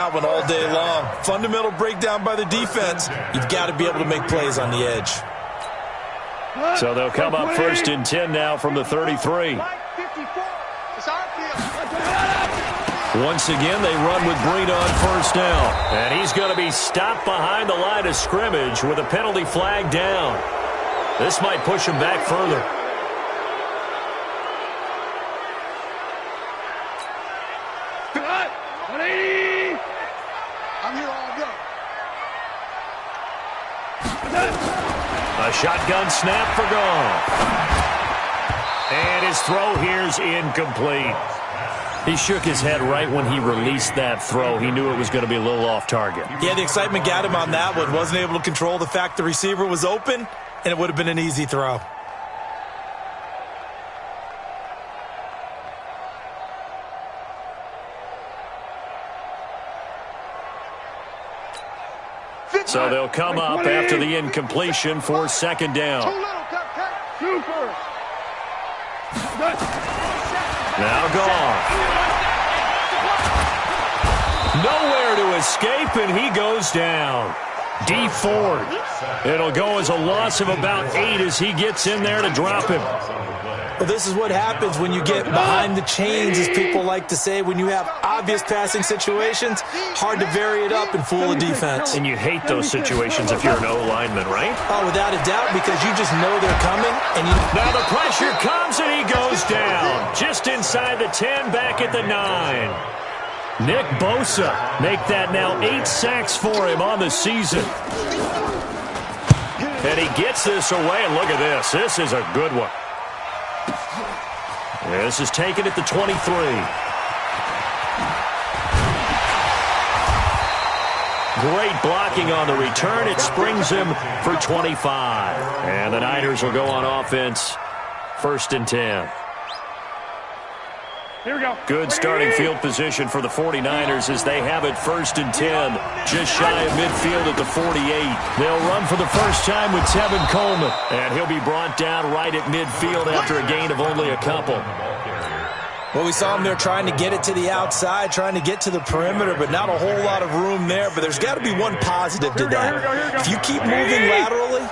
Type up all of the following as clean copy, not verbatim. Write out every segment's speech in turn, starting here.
One all day long. Fundamental breakdown by the defense. You've got to be able to make plays on the edge. So they'll come up 1st and 10 now from the 33. Once again, they run with Breida on 1st down. And he's going to be stopped behind the line of scrimmage with a penalty flag down. This might push him back further. A shotgun snap for Goff. And his throw here's incomplete. He shook his head right when he released that throw. He knew it was going to be a little off target. Yeah, the excitement got him on that one. Wasn't able to control the fact the receiver was open, and it would have been an easy throw. So they'll come up after the incompletion for 2nd down. Now Goff. Nowhere to escape, and he goes down. D Ford. It'll go as a loss of about 8 as he gets in there to drop him. Well, this is what happens when you get behind the chains, as people like to say. When you have obvious passing situations, hard to vary it up and fool a defense. And you hate those situations if you're an O-lineman, right? Oh, without a doubt, because you just know they're coming. And now the pressure comes, and he goes down. Just inside the 10, back at the 9. Nick Bosa make that now 8 sacks for him on the season. And he gets this away, and look at this. This is a good one. This is taken at the 23. Great blocking on the return. It springs him for 25. And the Niners will go on offense. 1st and 10. Here we go. Good starting field position for the 49ers as they have it 1st and 10. Just shy of midfield at the 48. They'll run for the first time with Tevin Coleman. And he'll be brought down right at midfield after a gain of only a couple. Well, we saw him there trying to get it to the outside, trying to get to the perimeter, but not a whole lot of room there. But there's got to be one positive to that. If you keep moving laterally,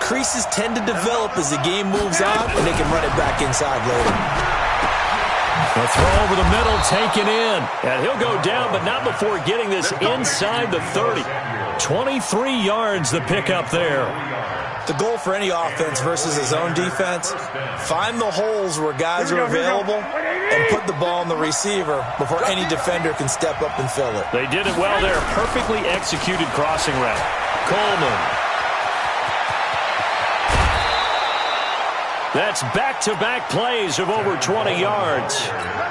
creases tend to develop as the game moves on, and they can run it back inside later. A throw over the middle, taken in. And he'll go down, but not before getting this inside the 30. 23 yards the pickup there. The goal for any offense versus his own defense, find the holes where guys are available and put the ball on the receiver before any defender can step up and fill it. They did it well there. Perfectly executed crossing route. Coleman. That's back-to-back plays of over 20 yards.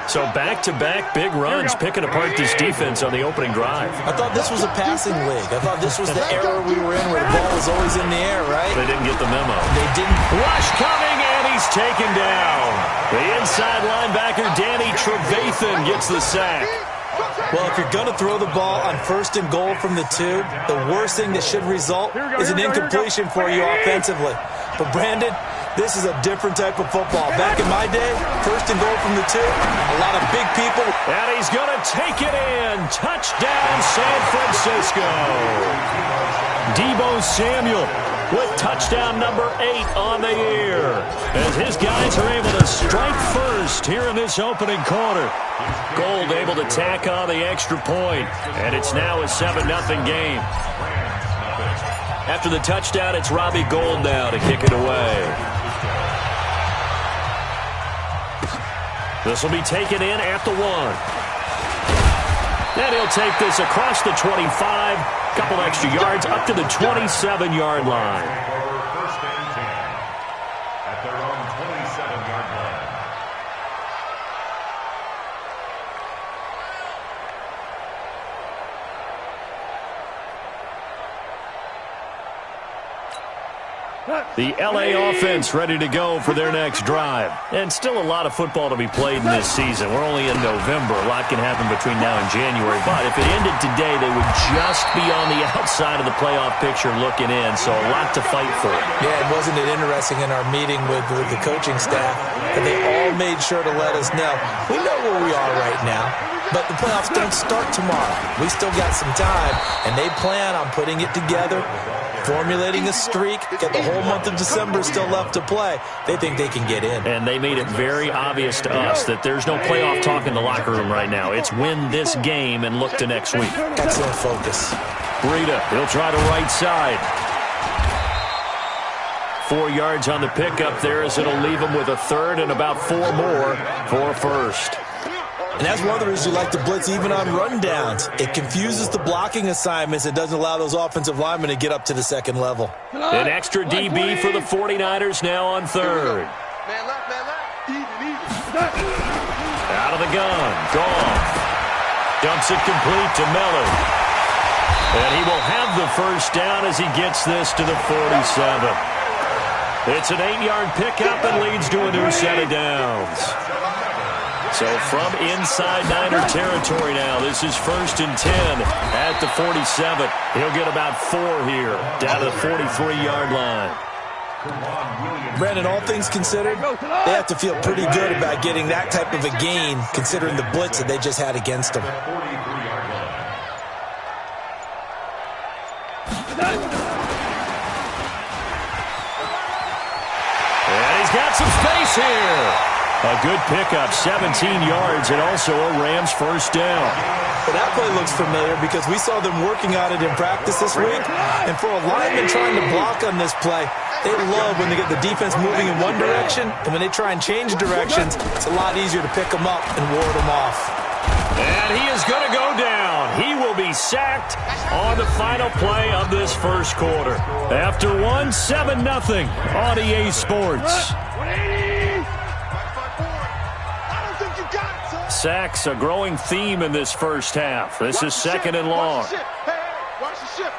So back-to-back big runs picking apart this defense on the opening drive. I thought this was a passing league. I thought this was the era we were in where the ball was always in the air, right? They didn't get the memo. They didn't. Rush coming, and he's taken down. The inside linebacker, Danny Trevathan, gets the sack. Well, if you're going to throw the ball on 1st and goal from the 2, the worst thing that should result is an incompletion for you offensively. But, Brandon, this is a different type of football. Back in my day, 1st and goal from the 2, a lot of big people. And he's going to take it in. Touchdown, San Francisco. Deebo Samuel with touchdown number 8 on the year. As his guys are able to strike first here in this opening quarter. Gold able to tack on the extra point. And it's now a 7-0 game. After the touchdown, it's Robbie Gould now to kick it away. This will be taken in at the 1. And he'll take this across the 25. Couple extra yards up to the 27-yard line. First and 10 at their own 27-yard line. The L.A. offense ready to go for their next drive. And still a lot of football to be played in this season. We're only in November. A lot can happen between now and January. But if it ended today, they would just be on the outside of the playoff picture looking in. So a lot to fight for. Yeah, and wasn't it interesting in our meeting with the coaching staff that they all made sure to let us know, we know where we are right now. But the playoffs don't start tomorrow. We still got some time, and they plan on putting it together, formulating a streak, get the whole month of December still left to play. They think they can get in. And they made it very obvious to us that there's no playoff talk in the locker room right now. It's win this game and look to next week. Excellent focus. Breida, he'll try to right side. 4 yards on the pickup there as it'll leave him with a third and about 4 more for a first. And that's one of the reasons you like to blitz even on rundowns. It confuses the blocking assignments. It doesn't allow those offensive linemen to get up to the second level. An extra DB for the 49ers now on third. Out of the gun. Goff dumps it complete to Miller. And he will have the first down as he gets this to the 47. It's an 8-yard pickup and leads to a new set of downs. So from inside Niner territory now, this is 1st and 10 at the 47. He'll get about 4 here, down to the 43-yard line. Brandon, all things considered, they have to feel pretty good about getting that type of a gain, considering the blitz that they just had against them. And he's got some space here. A good pickup, 17 yards, and also a Rams first down. Well, that play looks familiar because we saw them working on it in practice this week. And for a lineman trying to block on this play, they love when they get the defense moving in one direction. And when they try and change directions, it's a lot easier to pick them up and ward them off. And he is going to go down. He will be sacked on the final play of this first quarter. After 7-0 on EA Sports. Sacks, a growing theme in this first half. This is 2nd and long. Watch the ship.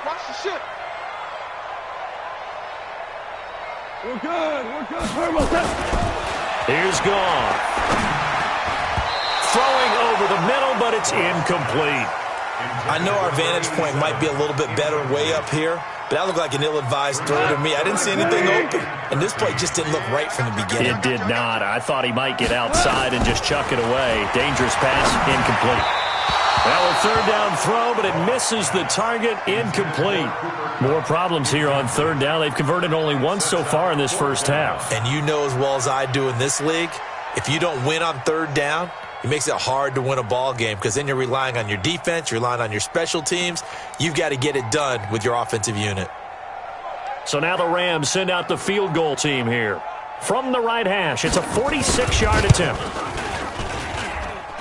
We're good. Here's Goff. Throwing over the middle, but it's incomplete. I know our vantage point might be a little bit better way up here, but that looked like an ill-advised throw to me. I didn't see anything open, and this play just didn't look right from the beginning. It did not. I thought he might get outside and just chuck it away. Dangerous pass, incomplete. Well, a 3rd down throw, but it misses the target, incomplete. More problems here on 3rd down. They've converted only once so far in this first half. And you know as well as I do in this league, if you don't win on 3rd down, it makes it hard to win a ball game because then you're relying on your defense, you're relying on your special teams. You've got to get it done with your offensive unit. So now the Rams send out the field goal team here. From the right hash, it's a 46-yard attempt.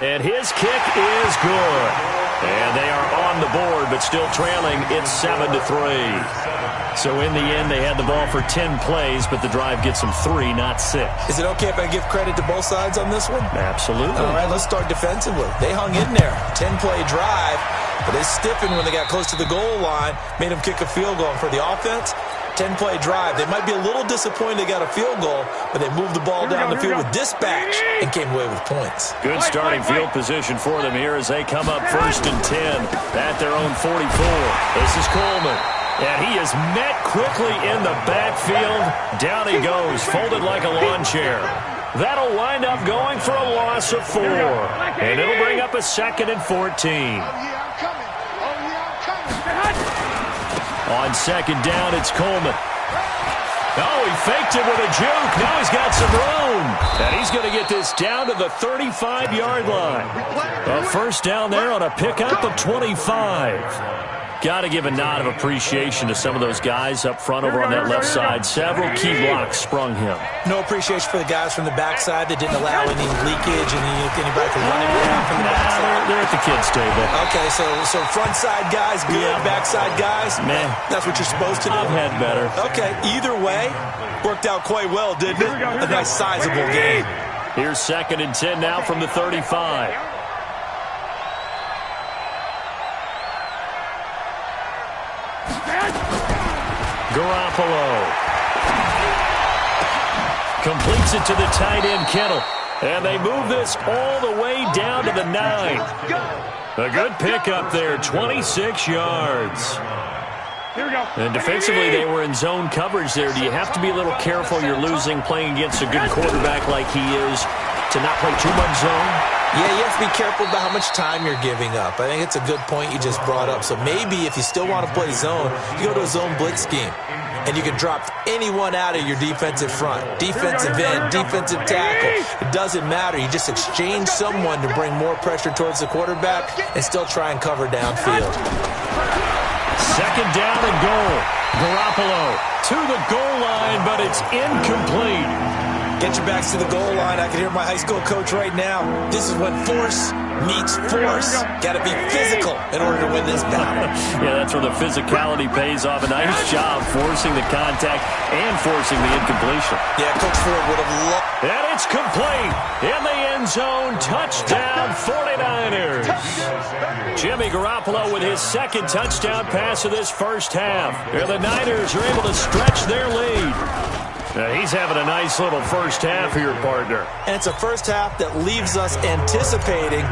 And his kick is good. And they are on the board, but still trailing. It's 7-3. So in the end, they had the ball for 10 plays, but the drive gets them 3, not 6. Is it okay if I give credit to both sides on this one? Absolutely. All right, let's start defensively. They hung in there. 10-play drive, but they stiffened when they got close to the goal line, made them kick a field goal. And for the offense, 10-play drive. They might be a little disappointed they got a field goal, but they moved the ball down the field with dispatch and came away with points. Good starting field position for them here as they come up 1st and 10 at their own 44. This is Coleman. And he is met quickly in the backfield. Down he goes, folded like a lawn chair. That'll wind up going for a loss of 4. And it'll bring up a 2nd and 14. On 2nd down, it's Coleman. Oh, he faked it with a juke. Now he's got some room. And he's going to get this down to the 35-yard line. A first down there on a pickup of 25. Got to give a nod of appreciation to some of those guys up front over on that left side. Several key blocks sprung him. No appreciation for the guys from the backside that didn't allow any leakage and anybody to run it down from the backside. They're at the kids' table. Okay, so front side guys good, backside guys, man, that's what you're supposed to do. I've had better. Okay, either way, worked out quite well, didn't it? A nice sizable game. Here's 2nd and 10 now from the 35. Garoppolo completes it to the tight end, Kittle. And they move this all the way down to the 9. A good pickup there, 26 yards. And defensively, they were in zone coverage there. Do you have to be a little careful? You're losing playing against a good quarterback like he is to not play too much zone? Yeah, you have to be careful about how much time you're giving up. I think it's a good point you just brought up. So maybe if you still want to play zone, you go to a zone blitz scheme. And you can drop anyone out of your defensive front. Defensive end, defensive tackle. It doesn't matter. You just exchange someone to bring more pressure towards the quarterback and still try and cover downfield. Second down and goal. Garoppolo to the goal line, but it's incomplete. Get your backs to the goal line. I can hear my high school coach right now. This is when force meets force. Got to be physical in order to win this battle. Yeah, that's where the physicality pays off. A nice job forcing the contact and forcing the incompletion. Yeah, Coach Ford would have loved. And it's complete. In the end zone. Touchdown, 49ers. Jimmy Garoppolo with his second touchdown pass of this first half. And the Niners are able to stretch their lead. He's having a nice little first half here, partner. And it's a first half that leaves us anticipating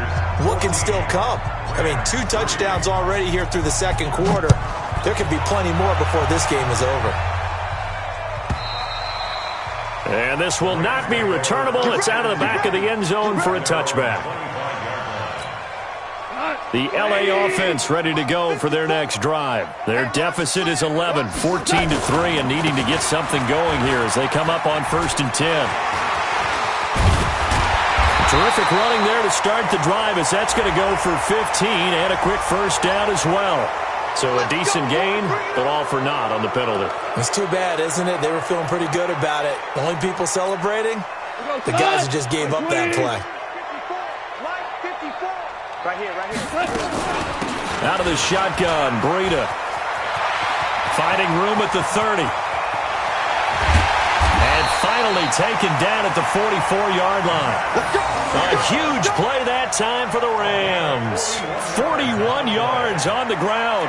what can still come. I mean, 2 touchdowns already here through the second quarter. There could be plenty more before this game is over. And this will not be returnable. It's out of the back of the end zone for a touchback. The LA offense ready to go for their next drive. Their deficit is 11, 14-3, and needing to get something going here as they come up on 1st and 10. Terrific running there to start the drive as that's going to go for 15 and a quick first down as well. So a decent gain, but all for naught on the penalty. It's too bad, isn't it? They were feeling pretty good about it. The only people celebrating? The guys who just gave up that play. Right here. Out of the shotgun, Breida. Finding room at the 30. And finally taken down at the 44-yard line. A huge play that time for the Rams. 41 yards on the ground.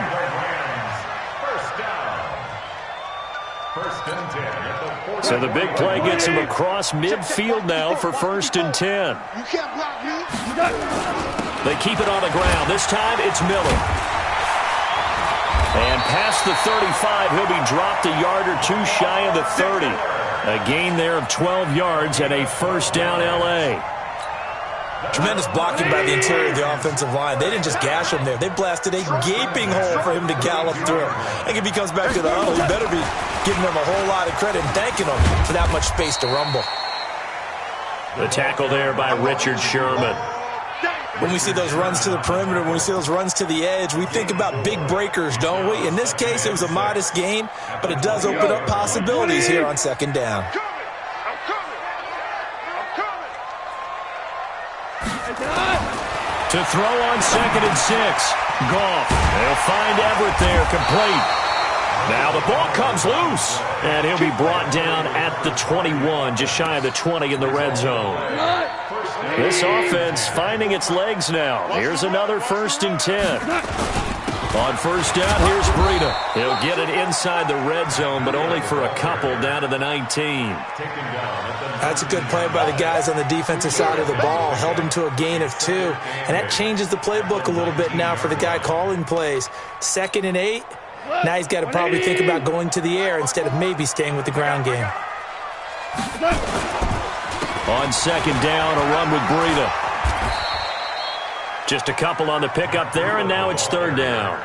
First and 10 at the 40. So the big play gets him across midfield now for 1st and 10. You can't block me. They keep it on the ground. This time it's Miller. And past the 35, he'll be dropped a yard or 2 shy of the 30. A gain there of 12 yards and a first down L.A. Tremendous blocking by the interior of the offensive line. They didn't just gash him there. They blasted a gaping hole for him to gallop through. I think if he comes back to the huddle, he better be giving them a whole lot of credit and thanking them for that much space to rumble. The tackle there by Richard Sherman. When we see those runs to the perimeter, when we see those runs to the edge, we think about big breakers, don't we? In this case, it was a modest gain, but it does open up possibilities here on 2nd down. To throw on 2nd and 6. Goff. They'll find Everett there, complete. Now the ball comes loose, and he'll be brought down at the 21, just shy of the 20 in the red zone. This offense finding its legs now. Here's another 1st and 10. On 1st down, here's Breida. He'll get it inside the red zone, but only for a couple down to the 19. That's a good play by the guys on the defensive side of the ball. Held him to a gain of 2. And that changes the playbook a little bit now for the guy calling plays. 2nd and 8. Now he's got to probably think about going to the air instead of maybe staying with the ground game. On 2nd down, a run with Breida. Just a couple on the pickup there, and now it's 3rd down.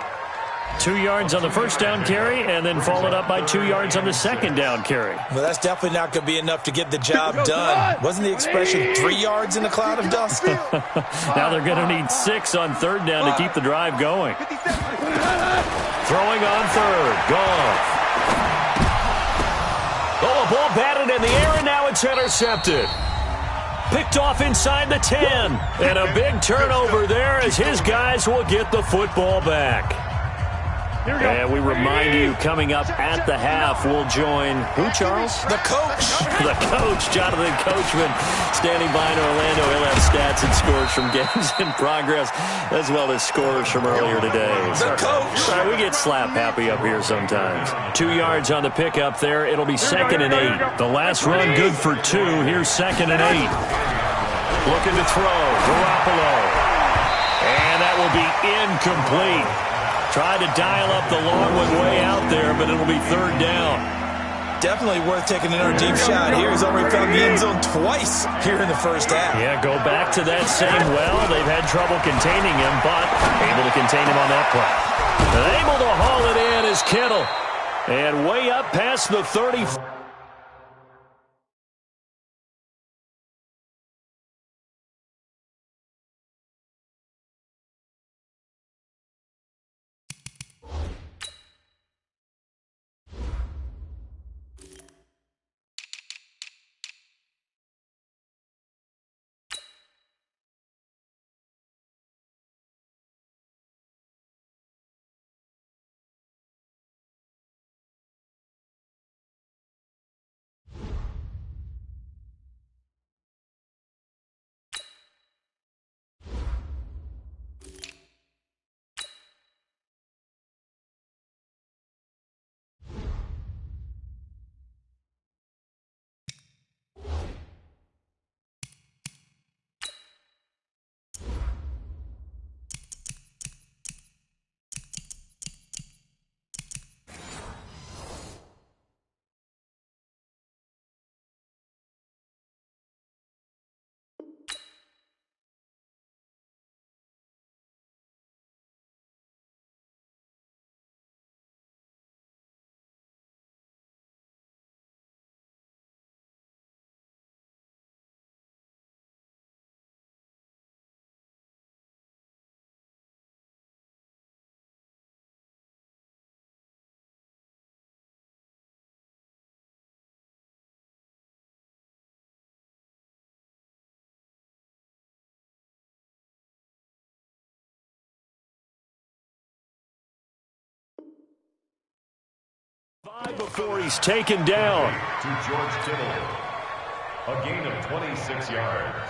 2 yards on the 1st down carry, and then followed up by 2 yards on the 2nd down carry. Well, that's definitely not going to be enough to get the job done. Wasn't the expression 3 yards in a cloud of dust? Now they're going to need 6 on 3rd down to keep the drive going. Throwing on 3rd. Goff. Oh, a ball batted in the air, and now it's intercepted. Picked off inside the 10. And a big turnover there as his guys will get the football back. And we remind you, coming up at the half, we'll join who, Charles? The coach. The coach, Jonathan Coachman, standing by in Orlando. He'll have stats and scores from games in progress, as well as scores from earlier today. The coach. Sorry, we get slap happy up here sometimes. 2 yards on the pickup there. It'll be 2nd and 8. The last run good for 2. Here's 2nd and 8. Looking to throw. Garoppolo. And that will be incomplete. Tried to dial up the long one way out there, but it'll be 3rd down. Definitely worth taking another deep shot here. He's already found the end zone twice here in the first half. Yeah, go back to that same well. They've had trouble containing him, but able to contain him on that play. And able to haul it in is Kittle. And way up past the 30. Before he's taken down. To George Kittle. A gain of 26 yards.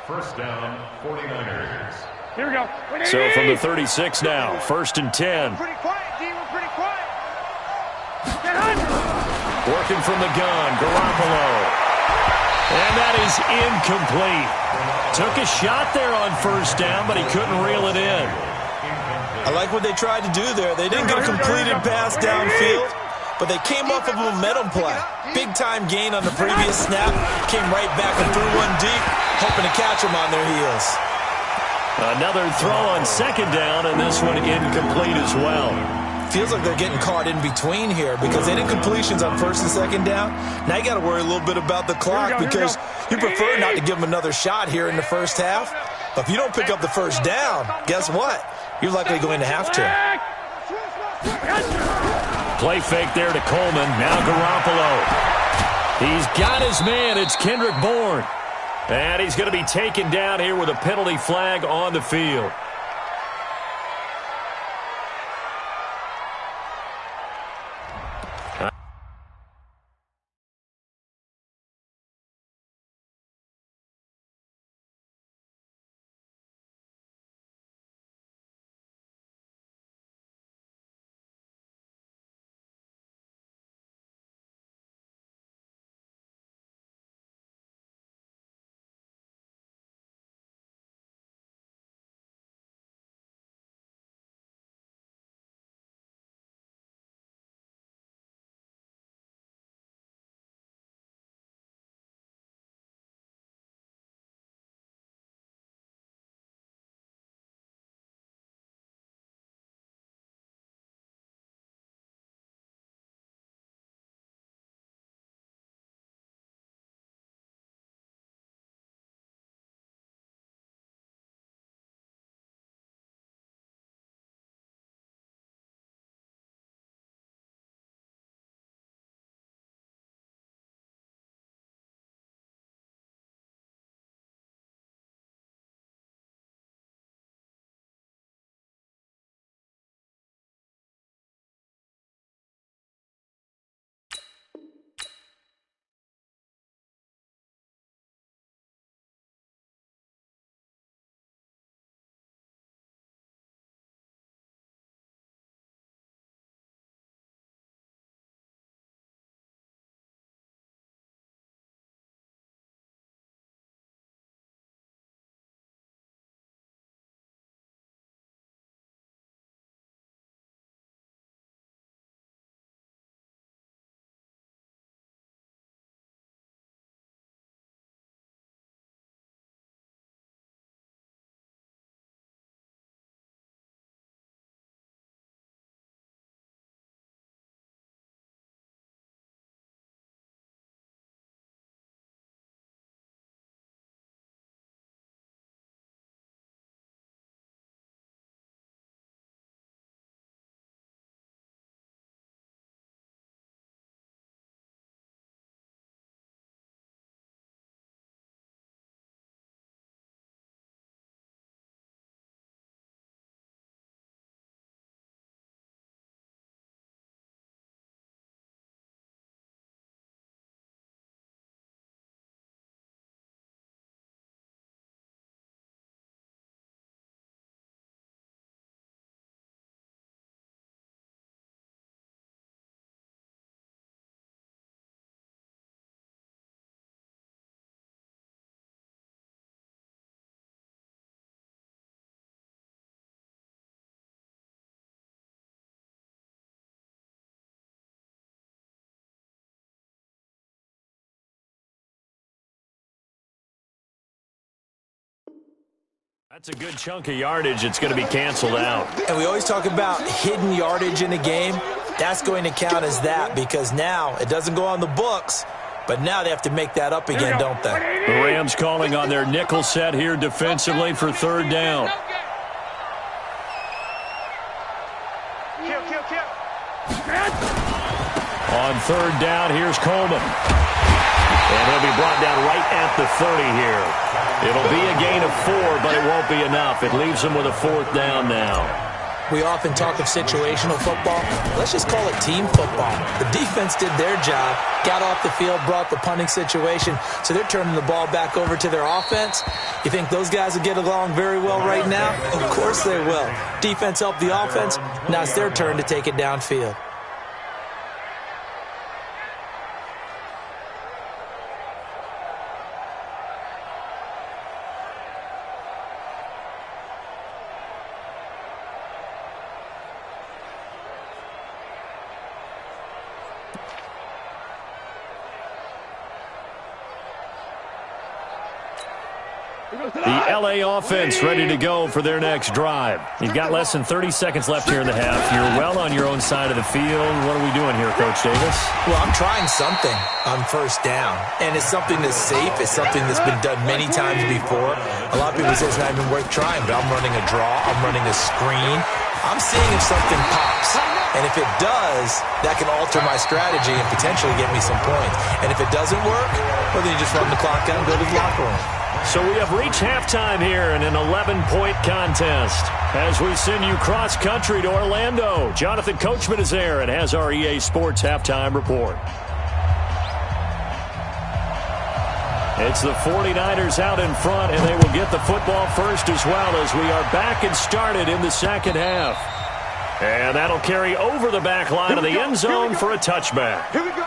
First down, 49ers. Here we go. So from the 36 now, 1st and 10. Pretty quiet, D. We're pretty quiet. Working from the gun, Garoppolo. And that is incomplete. Took a shot there on 1st down, but he couldn't reel it in. I like what they tried to do there. They didn't get a completed pass downfield, but they came off of a momentum play. Big-time gain on the previous snap. Came right back and threw one deep, hoping to catch them on their heels. Another throw on 2nd down, and this one incomplete as well. Feels like they're getting caught in between here because they did completions on 1st and 2nd down. Now you got to worry a little bit about the clock because you prefer not to give them another shot here in the first half. But if you don't pick up the 1st down, guess what? You're likely going to have to. Play fake there to Coleman. Now Garoppolo. He's got his man. It's Kendrick Bourne. And he's going to be taken down here with a penalty flag on the field. That's a good chunk of yardage. It's going to be canceled out. And we always talk about hidden yardage in a game. That's going to count as that because now it doesn't go on the books, but now they have to make that up again, don't they? The Rams calling on their nickel set here defensively for third down. On third down, here's Coleman. And he'll be brought down right at the 30 here. It'll be a gain of 4, but it won't be enough. It leaves them with a fourth down now. We often talk of situational football. Let's just call it team football. The defense did their job, got off the field, brought the punting situation, so they're turning the ball back over to their offense. You think those guys will get along very well right now? Of course they will. Defense helped the offense. Now it's their turn to take it downfield. The LA offense ready to go for their next drive. You've got less than 30 seconds left here in the half. You're well on your own side of the field. What are we doing here, Coach Davis? Well, I'm trying something on first down, and it's something that's safe. It's something that's been done many times before. A lot of people say it's not even worth trying, but I'm running a draw. I'm running a screen. I'm seeing if something pops. And if it does, that can alter my strategy and potentially get me some points. And if it doesn't work, well, then you just run the clock down and go to the locker room. So we have reached halftime here in an 11-point contest. As we send you cross-country to Orlando, Jonathan Coachman is there and has our EA Sports halftime report. It's the 49ers out in front, and they will get the football first as well as we are back and started in the second half. And that'll carry over the back line of the end zone for a touchback. Here we go.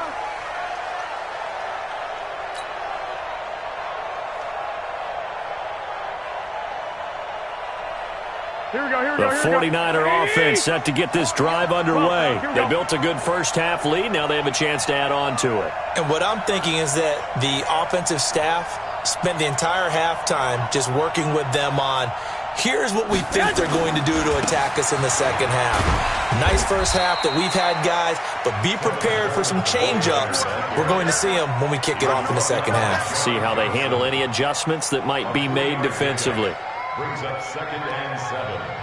The 49er offense set to get this drive underway. They built a good first half lead. Now they have a chance to add on to it. And what I'm thinking is that the offensive staff spent the entire halftime just working with them on, here's what we think they're going to do to attack us in the second half. Nice first half that we've had, guys, but be prepared for some change-ups. We're going to see them when we kick it off in the second half. See how they handle any adjustments that might be made defensively. Brings up 2nd and 7.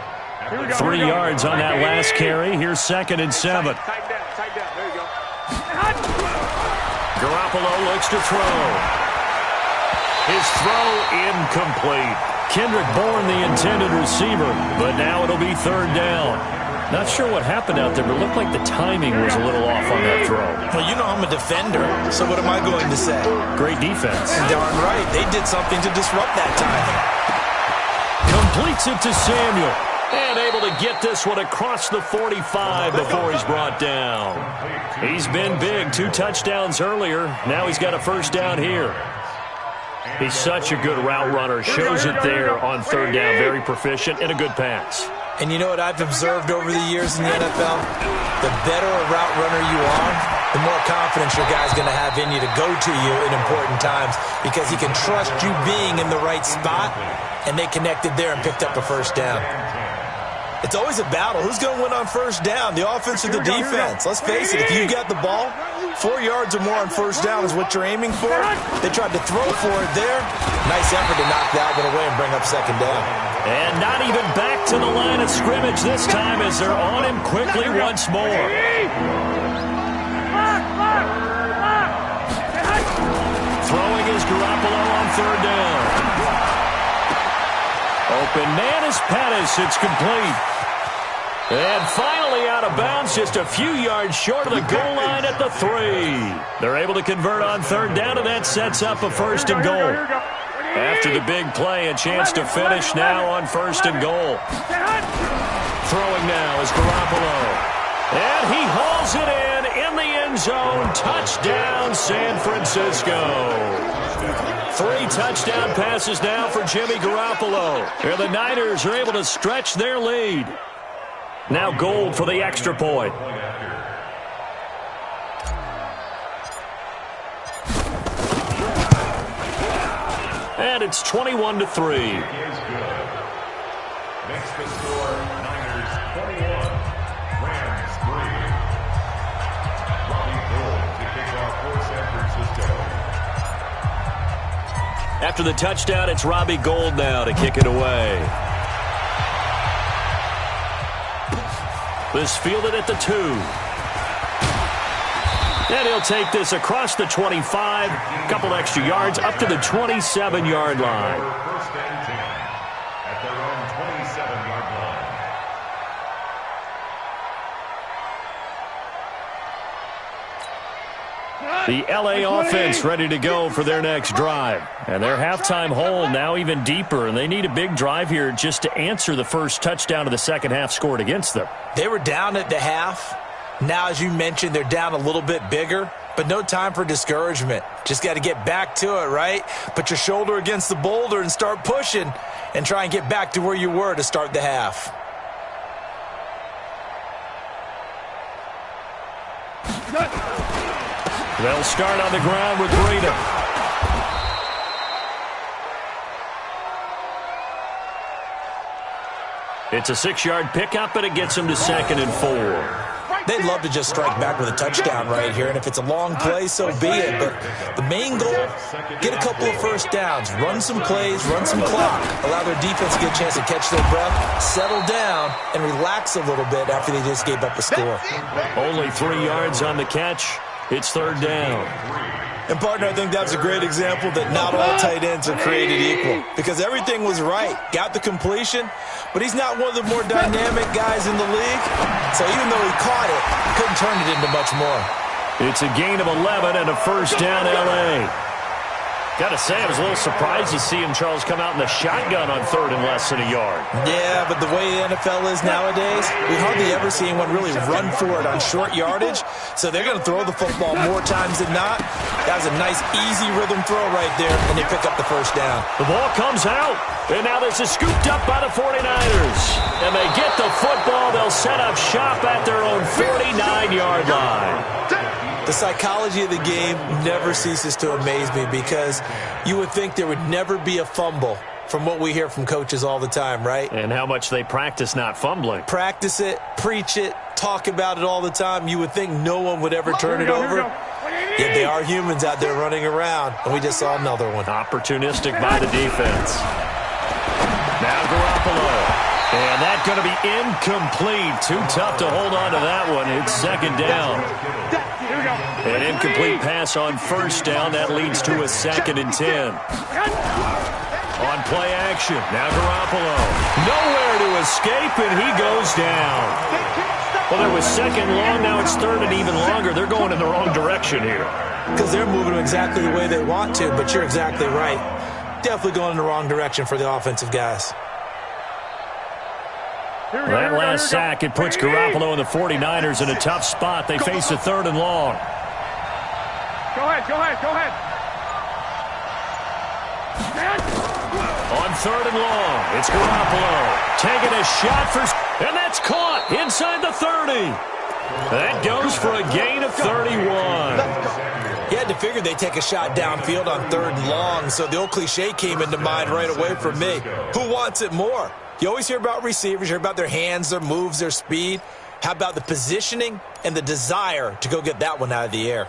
3 yards on that last carry. Here's 2nd and 7. Tight down. There you go. Garoppolo looks to throw. His throw incomplete. Kendrick Bourne, the intended receiver, but now it'll be third down. Not sure what happened out there, but it looked like the timing was a little off on that throw. Well, you know I'm a defender, so what am I going to say? Great defense. Darn right. They did something to disrupt that timing. Completes it to Samuel. And able to get this one across the 45 before he's brought down. He's been big. 2 touchdowns earlier. Now he's got a first down here. He's such a good route runner. Shows it there on third down. Very proficient and a good pass. And you know what I've observed over the years in the NFL? The better a route runner you are, the more confidence your guy's going to have in you to go to you in important times because he can trust you being in the right spot, and they connected there and picked up a first down. It's always a battle. Who's going to win on first down, the offense or the defense? Let's face it, if you got the ball, 4 yards or more on first down is what you're aiming for. They tried to throw for it there. Nice effort to knock that one away and bring up second down. And not even back to the line of scrimmage this time as they're on him quickly once more. Throwing is Garoppolo on third down. Open man is Pettis. It's complete. And finally out of bounds, just a few yards short of the goal line at the 3. They're able to convert on third down, and that sets up a first and goal. After the big play, a chance to finish now on first and goal. Throwing now is Garoppolo. And he hauls it in the end zone. Touchdown, San Francisco. 3 touchdown passes now for Jimmy Garoppolo. And the Niners are able to stretch their lead. Now Gold for the extra point. And it's 21-3. Makes the score Niners 21, Rams 3. Robbie Gould to kick off for San Francisco. After the touchdown, it's Robbie Gould now to kick it away. This fielded at the 2. And he'll take this across the 25, a couple extra yards, up to the 27-yard line. First and 10 at their own 27-yard line. The LA offense ready to go for their next drive. And their halftime hole now even deeper, and they need a big drive here just to answer the first touchdown of the second half scored against them. They were down at the half. Now, as you mentioned, they're down a little bit bigger, but no time for discouragement. Just got to get back to it, right? Put your shoulder against the boulder and start pushing and try and get back to where you were to start the half. They'll start on the ground with Breida. It's a 6-yard pickup, and it gets them to 2nd and 4. They'd love to just strike back with a touchdown right here, and if it's a long play, so be it. But the main goal, get a couple of first downs, run some plays, run some clock, allow their defense to get a chance to catch their breath, settle down, and relax a little bit after they just gave up a score. Only 3 yards on the catch. It's 3rd down. And, partner, I think that's a great example that not all tight ends are created equal because everything was right. Got the completion, but he's not one of the more dynamic guys in the league. So even though he caught it, he couldn't turn it into much more. It's a gain of 11 and a first down L.A. Got to say, I was a little surprised to see him, Charles, come out in the shotgun on 3rd and less than a yard. Yeah, but the way the NFL is nowadays, we hardly ever see anyone really run for it on short yardage. So they're going to throw the football more times than not. That was a nice, easy rhythm throw right there, and they pick up the first down. The ball comes out, and now this is scooped up by the 49ers. And they get the football. They'll set up shop at their own 49-yard line. The psychology of the game never ceases to amaze me because you would think there would never be a fumble from what we hear from coaches all the time, right? And how much they practice not fumbling. Practice it, preach it, talk about it all the time. You would think no one would ever turn it over. Yet they are humans out there running around, and we just saw another one. Opportunistic by the defense. Now Garoppolo. And that's going to be incomplete. Too tough to hold on to that one. It's 2nd down. An incomplete pass on 1st down. That leads to a 2nd and 10. On play action. Now Garoppolo. Nowhere to escape, and he goes down. Well, there was 2nd long. Now it's 3rd and even longer. They're going in the wrong direction here. Because they're moving exactly the way they want to, but you're exactly right. Definitely going in the wrong direction for the offensive guys. That last sack, it puts Garoppolo and the 49ers in a tough spot. They face a 3rd and long. Go ahead. On 3rd and long, it's Garoppolo taking a shot for, and that's caught inside the 30. That goes for a gain of 31. You had to figure they'd take a shot downfield on 3rd and long, so the old cliche came into mind right away for me. Who wants it more? You always hear about receivers, you hear about their hands, their moves, their speed. How about the positioning and the desire to go get that one out of the air?